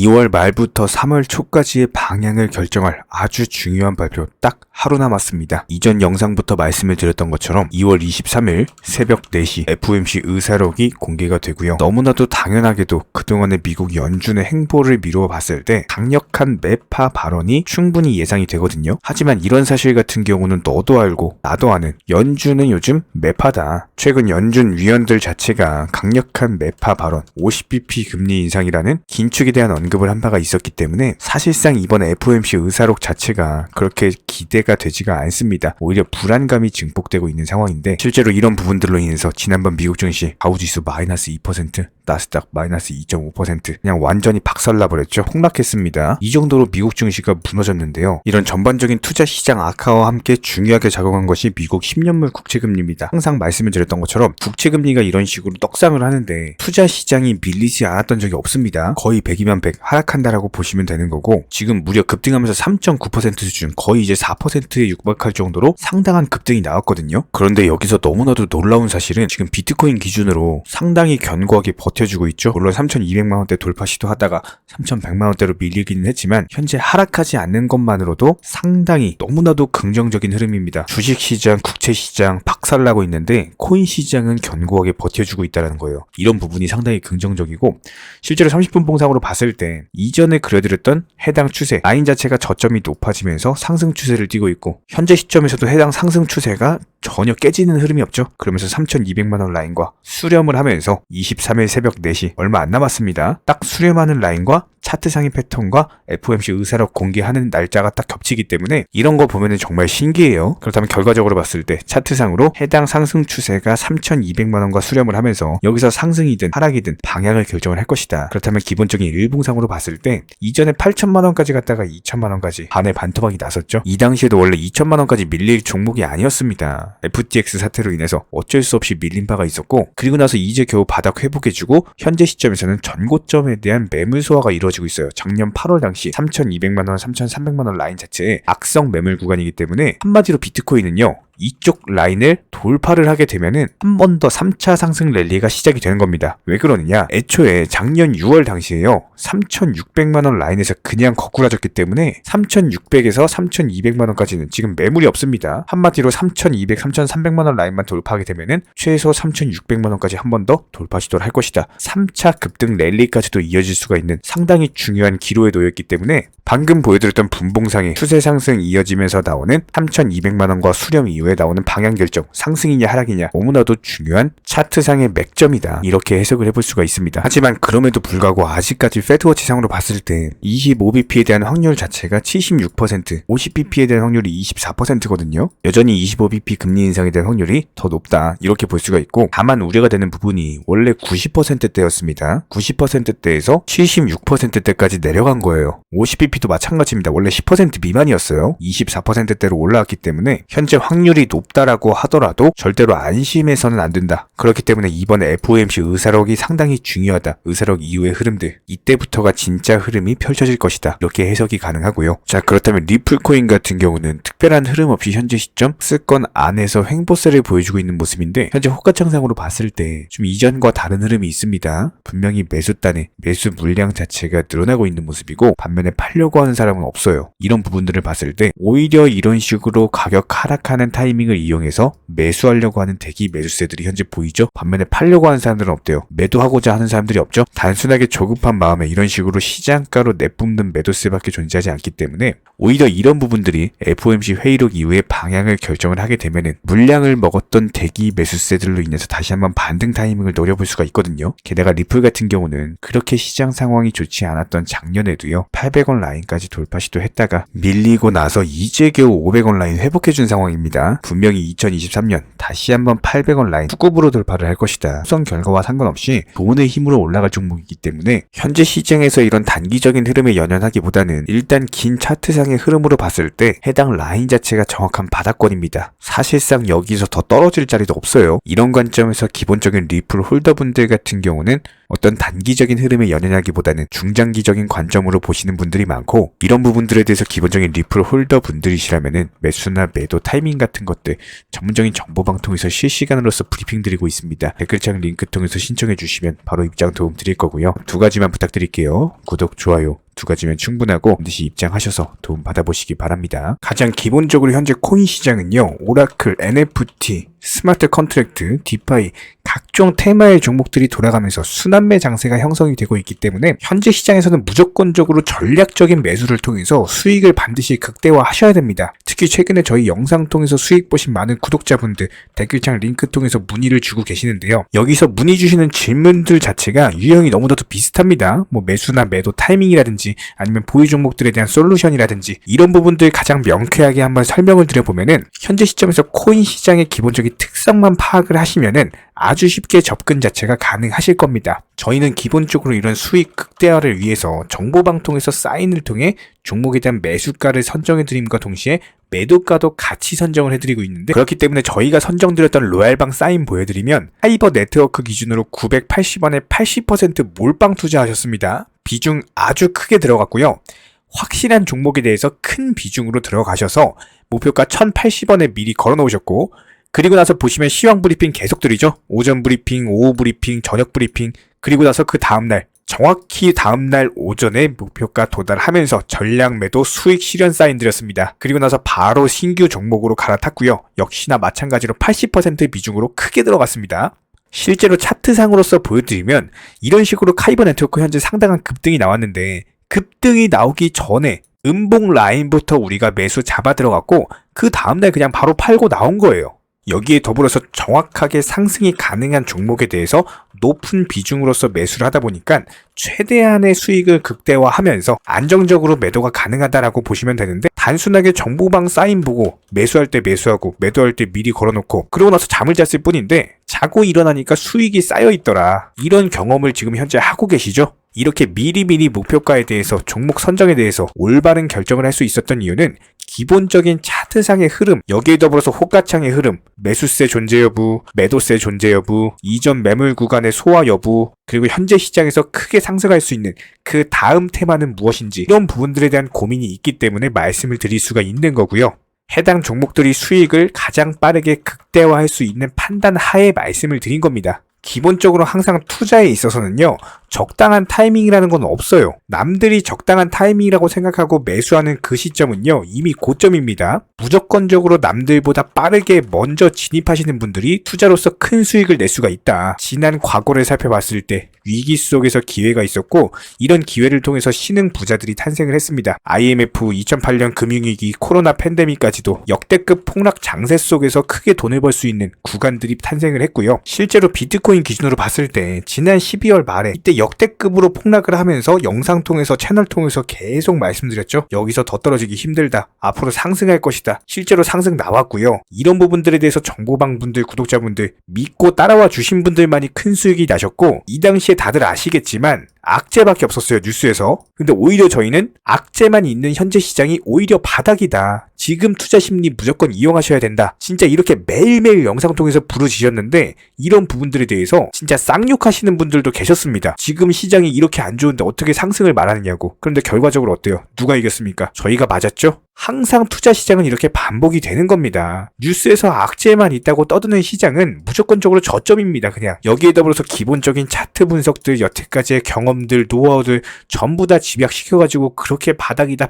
2월 말부터 3월 초까지의 방향을 결정할 아주 중요한 발표 딱 하루 남았습니다. 이전 영상부터 말씀을 드렸던 것처럼 2월 23일 새벽 4시 FOMC 의사록이 공개가 되고요. 너무나도 당연하게도 그동안의 미국 연준의 행보를 미루어 봤을 때 강력한 매파 발언이 충분히 예상이 되거든요. 하지만 이런 사실 같은 경우는 너도 알고 나도 아는 연준은 요즘 매파다. 최근 연준 위원들 자체가 강력한 매파 발언 50bp 금리 인상이라는 긴축에 대한 언급을 한 바가 있었기 때문에 사실상 이번 FOMC 의사록 자체가 그렇게 기대가 되지가 않습니다. 오히려 불안감이 증폭되고 있는 상황인데 실제로 이런 부분들로 인해서 지난번 미국 증시 다우지수 마이너스 2%, 나스닥 마이너스 2.5% 그냥 완전히 박살나버렸죠. 폭락했습니다. 이 정도로 미국 증시가 무너졌는데요. 이런 전반적인 투자 시장 악화와 함께 중요하게 작용한 것이 미국 10년물 국채금리입니다. 항상 말씀을 드렸던 것처럼 국채금리가 이런 식으로 떡상을 하는데 투자 시장이 밀리지 않았던 적이 없습니다. 거의 100이면 100 하락한다라고 보시면 되는 거고 지금 무려 급등하면서 3.9% 수준 거의 이제 4%에 육박할 정도로 상당한 급등이 나왔거든요. 그런데 여기서 너무나도 놀라운 사실은 지금 비트코인 기준으로 상당히 견고하게 버텨주고 있죠. 물론 3,200만원대 돌파 시도하다가 3,100만원대로 밀리기는 했지만 현재 하락하지 않는 것만으로도 상당히 너무나도 긍정적인 흐름입니다. 주식시장, 국채시장 박살나고 있는데 코인 시장은 견고하게 버텨주고 있다는 거예요. 이런 부분이 상당히 긍정적이고 실제로 30분 봉상으로 봤을 때 이전에 그려드렸던 해당 추세 라인 자체가 저점이 높아지면서 상승 추세를 띠고 있고 현재 시점에서도 해당 상승 추세가 전혀 깨지는 흐름이 없죠. 그러면서 3,200만원 라인과 수렴을 하면서 23일 새벽 4시 얼마 안 남았습니다. 딱 수렴하는 라인과 차트상의 패턴과 FOMC 의사록 공개하는 날짜가 딱 겹치기 때문에 이런 거 보면은 정말 신기해요. 그렇다면 결과적으로 봤을 때 차트상으로 해당 상승 추세가 3,200만원과 수렴을 하면서 여기서 상승이든 하락이든 방향을 결정을 할 것이다. 그렇다면 기본적인 일봉상으로 봤을 때 이전에 8천만원까지 갔다가 2천만원까지 반의 반토막이 나섰죠. 이 당시에도 원래 2천만원까지 밀릴 종목이 아니었습니다. FTX 사태로 인해서 어쩔 수 없이 밀린 바가 있었고 그리고 나서 이제 겨우 바닥 회복해주고 현재 시점에서는 전고점에 대한 매물 소화가 이루어지고 있어요. 작년 8월 당시 3,200만원, 3,300만원 라인 자체의 악성 매물 구간이기 때문에 한마디로 비트코인은요. 이쪽 라인을 돌파를 하게 되면은 한 번 더 3차 상승 랠리가 시작이 되는 겁니다. 왜 그러느냐? 애초에 작년 6월 당시에요. 3,600만원 라인에서 그냥 거꾸라졌기 때문에 3,600에서 3,200만원까지는 지금 매물이 없습니다. 한마디로 3,200, 3,300만원 라인만 돌파하게 되면은 최소 3,600만원까지 한 번 더 돌파 시도를 할 것이다. 3차 급등 랠리까지도 이어질 수가 있는 상당히 중요한 기로에 놓였기 때문에 방금 보여드렸던 분봉상의 추세 상승 이어지면서 나오는 3,200만원과 수렴 이후에 나오는 방향 결정, 상승이냐 하락이냐 너무나도 중요한 차트상의 맥점이다. 이렇게 해석을 해볼 수가 있습니다. 하지만 그럼에도 불구하고 아직까지 패드워치상으로 봤을 때 25bp에 대한 확률 자체가 76%, 50bp에 대한 확률이 24%거든요. 여전히 25bp 금리 인상에 대한 확률이 더 높다. 이렇게 볼 수가 있고 다만 우려가 되는 부분이 원래 90%대였습니다. 90%대에서 76%대까지 내려간 거예요. 50bp도 마찬가지입니다. 원래 10% 미만이었어요. 24%대로 올라왔기 때문에 현재 확률이 높다라고 하더라도 절대로 안심해서는 안 된다. 그렇기 때문에 이번에 FOMC 의사록이 상당히 중요하다. 의사록 이후의 흐름들. 이때부터가 진짜 흐름이 펼쳐질 것이다. 이렇게 해석이 가능하고요. 자, 그렇다면 리플코인 같은 경우는 특별한 흐름 없이 현재 시점 스권 안에서 횡보세를 보여주고 있는 모습인데 현재 호가창상으로 봤을 때 좀 이전과 다른 흐름이 있습니다. 분명히 매수단의 매수 물량 자체가 늘어나고 있는 모습이고 반면에 팔려고 하는 사람은 없어요. 이런 부분들을 봤을 때 오히려 이런 식으로 가격 하락하는 타이밍을 이용해서 매수하려고 하는 대기 매수세들이 현재 보이죠? 반면에 팔려고 하는 사람들은 없대요. 매도하고자 하는 사람들이 없죠? 단순하게 조급한 마음에 이런 식으로 시장가로 내뿜는 매도세밖에 존재하지 않기 때문에 오히려 이런 부분들이 FOMC 회의록 이후에 방향을 결정을 하게 되면은 물량을 먹었던 대기 매수세들로 인해서 다시 한번 반등 타이밍을 노려볼 수가 있거든요. 게다가 리플 같은 경우는 그렇게 시장 상황이 좋지 않았던 작년에도요. 800원 라인까지 돌파 시도했다가 밀리고 나서 이제 겨우 500원 라인 회복해준 상황입니다. 분명히 2023년 다시 한번 800원 라인 후급으로 돌파를 할 것이다. 수성 결과와 상관없이 돈의 힘으로 올라갈 종목이기 때문에 현재 시장에서 이런 단기적인 흐름에 연연하기보다는 일단 긴 차트상의 흐름으로 봤을 때 해당 라인 자체가 정확한 바닥권입니다. 사실상 여기서 더 떨어질 자리도 없어요. 이런 관점에서 기본적인 리플 홀더분들 같은 경우는 어떤 단기적인 흐름에 연연하기보다는 중장기적인 관점으로 보시는 분들이 많고 이런 부분들에 대해서 기본적인 리플 홀더 분들이시라면은 매수나 매도 타이밍 같은 같은 것들 전문적인 정보 방송에서 실시간으로서 브리핑 드리고 있습니다. 댓글창 링크 통해서 신청해 주시면 바로 입장 도움 드릴 거고요. 두 가지만 부탁드릴게요. 구독, 좋아요 두 가지면 충분하고 반드시 입장하셔서 도움 받아보시기 바랍니다. 가장 기본적으로 현재 코인 시장은요, 오라클, NFT, 스마트 컨트랙트, 디파이 각종 테마의 종목들이 돌아가면서 순환매 장세가 형성이 되고 있기 때문에 현재 시장에서는 무조건적으로 전략적인 매수를 통해서 수익을 반드시 극대화하셔야 됩니다. 특히 최근에 저희 영상 통해서 수익 보신 많은 구독자분들 댓글창 링크 통해서 문의를 주고 계시는데요. 여기서 문의 주시는 질문들 자체가 유형이 너무나도 비슷합니다. 뭐 매수나 매도 타이밍이라든지 아니면 보유 종목들에 대한 솔루션이라든지 이런 부분들 가장 명쾌하게 한번 설명을 드려보면은 현재 시점에서 코인 시장의 기본적인 특성만 파악을 하시면은 아주 쉽게 접근 자체가 가능하실 겁니다. 저희는 기본적으로 이런 수익 극대화를 위해서 정보방통에서 사인을 통해 종목에 대한 매수가를 선정해드림과 동시에 매도가도 같이 선정을 해드리고 있는데, 그렇기 때문에 저희가 선정드렸던 로얄방 사인 보여드리면 하이버 네트워크 기준으로 980원에 80% 몰빵 투자하셨습니다. 비중 아주 크게 들어갔고요. 확실한 종목에 대해서 큰 비중으로 들어가셔서 목표가 1080원에 미리 걸어놓으셨고, 그리고 나서 보시면 시황 브리핑 계속 드리죠. 오전 브리핑, 오후 브리핑, 저녁 브리핑, 그리고 나서 그 다음날 정확히 다음날 오전에 목표가 도달하면서 전략 매도 수익 실현 사인 드렸습니다. 그리고 나서 바로 신규 종목으로 갈아탔고요. 역시나 마찬가지로 80% 비중으로 크게 들어갔습니다. 실제로 차트상으로서 보여드리면 이런 식으로 카이버 네트워크 현재 상당한 급등이 나왔는데, 급등이 나오기 전에 음봉 라인부터 우리가 매수 잡아 들어갔고 그 다음날 그냥 바로 팔고 나온 거예요. 여기에 더불어서 정확하게 상승이 가능한 종목에 대해서 높은 비중으로서 매수를 하다 보니까 최대한의 수익을 극대화하면서 안정적으로 매도가 가능하다라고 보시면 되는데, 단순하게 정보방 사인 보고 매수할 때 매수하고 매도할 때 미리 걸어놓고 그러고 나서 잠을 잤을 뿐인데 자고 일어나니까 수익이 쌓여있더라. 이런 경험을 지금 현재 하고 계시죠? 이렇게 미리미리 목표가에 대해서 종목 선정에 대해서 올바른 결정을 할 수 있었던 이유는 기본적인 차트상의 흐름, 여기에 더불어서 호가창의 흐름, 매수세 존재 여부, 매도세 존재 여부, 이전 매물 구간의 소화 여부, 그리고 현재 시장에서 크게 상승할 수 있는 그 다음 테마는 무엇인지, 이런 부분들에 대한 고민이 있기 때문에 말씀을 드릴 수가 있는 거고요. 해당 종목들이 수익을 가장 빠르게 극대화할 수 있는 판단 하에 말씀을 드린 겁니다. 기본적으로 항상 투자에 있어서는요, 적당한 타이밍이라는 건 없어요. 남들이 적당한 타이밍이라고 생각하고 매수하는 그 시점은요, 이미 고점입니다. 무조건적으로 남들보다 빠르게 먼저 진입하시는 분들이 투자로서 큰 수익을 낼 수가 있다. 지난 과거를 살펴봤을 때 위기 속에서 기회가 있었고, 이런 기회를 통해서 신흥 부자들이 탄생을 했습니다. IMF, 2008년 금융위기, 코로나 팬데믹까지도 역대급 폭락 장세 속에서 크게 돈을 벌 수 있는 구간들이 탄생을 했고요. 실제로 비트코인 기준으로 봤을 때 지난 12월 말에 이때 역대급으로 폭락을 하면서 영상 통해서 채널 통해서 계속 말씀드렸죠. 여기서 더 떨어지기 힘들다. 앞으로 상승할 것이다. 실제로 상승 나왔고요. 이런 부분들에 대해서 정보방 분들, 구독자분들 믿고 따라와 주신 분들만이 큰 수익이 나셨고, 이 당시에 다들 아시겠지만 악재밖에 없었어요, 뉴스에서. 근데 오히려 저희는 악재만 있는 현재 시장이 오히려 바닥이다. 지금 투자 심리 무조건 이용하셔야 된다. 진짜 이렇게 매일매일 영상 통해서 부르짖었는데 이런 부분들에 대해서 진짜 쌍욕하시는 분들도 계셨습니다. 지금 시장이 이렇게 안 좋은데 어떻게 상승을 말하느냐고. 그런데 결과적으로 어때요? 누가 이겼습니까? 저희가 맞았죠? 항상 투자 시장은 이렇게 반복이 되는 겁니다. 뉴스에서 악재만 있다고 떠드는 시장은 무조건적으로 저점입니다. 그냥 여기에 더불어서 기본적인 차트 분석들, 여태까지의 경험들, 노하우들 전부 다 집약시켜가지고 그렇게 바닥이다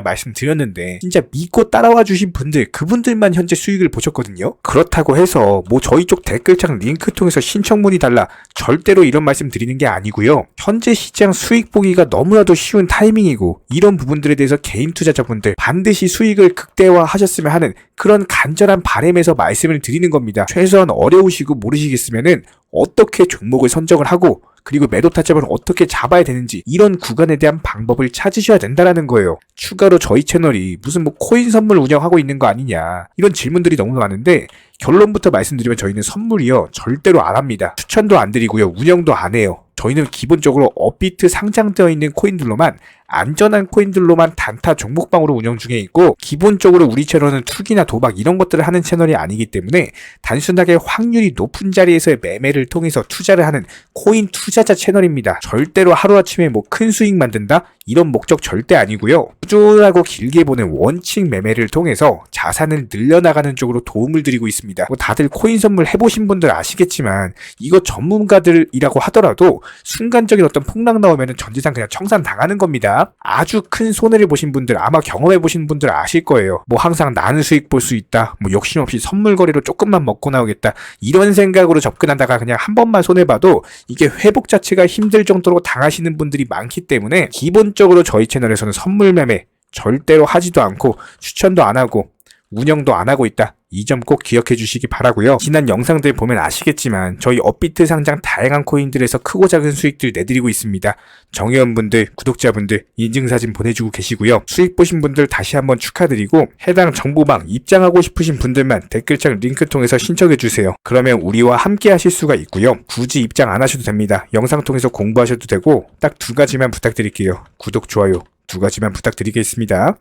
말씀드렸는데, 진짜 믿고 따라와 주신 분들, 그분들만 현재 수익을 보셨거든요. 그렇다고 해서 뭐 저희 쪽 댓글창 링크 통해서 신청 문의 달라, 절대로 이런 말씀 드리는 게 아니고요. 현재 시장 수익 보기가 너무나도 쉬운 타이밍이고, 이런 부분들에 대해서 개인 투자자분들 반드시 수익을 극대화하셨으면 하는 그런 간절한 바람에서 말씀을 드리는 겁니다. 최소한 어려우시고 모르시겠으면은 어떻게 종목을 선정을 하고, 그리고 매도 타점을 어떻게 잡아야 되는지, 이런 구간에 대한 방법을 찾으셔야 된다는 거예요. 추가로 저희 채널이 무슨 뭐 코인 선물 운영하고 있는 거 아니냐, 이런 질문들이 너무 많은데, 결론부터 말씀드리면 저희는 선물이요 절대로 안 합니다. 추천도 안 드리고요, 운영도 안 해요. 저희는 기본적으로 업비트 상장되어 있는 코인들로만 안전한 코인들로만 단타 종목방으로 운영 중에 있고, 기본적으로 우리 채널은 투기나 도박 이런 것들을 하는 채널이 아니기 때문에 단순하게 확률이 높은 자리에서의 매매를 통해서 투자를 하는 코인 투자자 채널입니다. 절대로 하루아침에 뭐 큰 수익 만든다? 이런 목적 절대 아니고요. 꾸준하고 길게 보는 원칙 매매를 통해서 자산을 늘려나가는 쪽으로 도움을 드리고 있습니다. 뭐 다들 코인 선물 해보신 분들 아시겠지만 이거 전문가들이라고 하더라도 순간적인 어떤 폭락 나오면 전재산 그냥 청산 당하는 겁니다. 아주 큰 손해를 보신 분들, 아마 경험해보신 분들 아실 거예요. 뭐 항상 나는 수익 볼 수 있다, 뭐 욕심 없이 선물 거래로 조금만 먹고 나오겠다, 이런 생각으로 접근하다가 그냥 한 번만 손해봐도 이게 회복 자체가 힘들 정도로 당하시는 분들이 많기 때문에 기본적으로 저희 채널에서는 선물 매매 절대로 하지도 않고 추천도 안 하고 운영도 안 하고 있다. 이 점 꼭 기억해 주시기 바라고요. 지난 영상들 보면 아시겠지만 저희 업비트 상장 다양한 코인들에서 크고 작은 수익들 내드리고 있습니다. 정회원분들, 구독자분들 인증사진 보내주고 계시고요. 수익 보신 분들 다시 한번 축하드리고, 해당 정보방 입장하고 싶으신 분들만 댓글창 링크 통해서 신청해 주세요. 그러면 우리와 함께 하실 수가 있고요. 굳이 입장 안 하셔도 됩니다. 영상 통해서 공부하셔도 되고, 딱 두 가지만 부탁드릴게요. 구독, 좋아요 두 가지만 부탁드리겠습니다.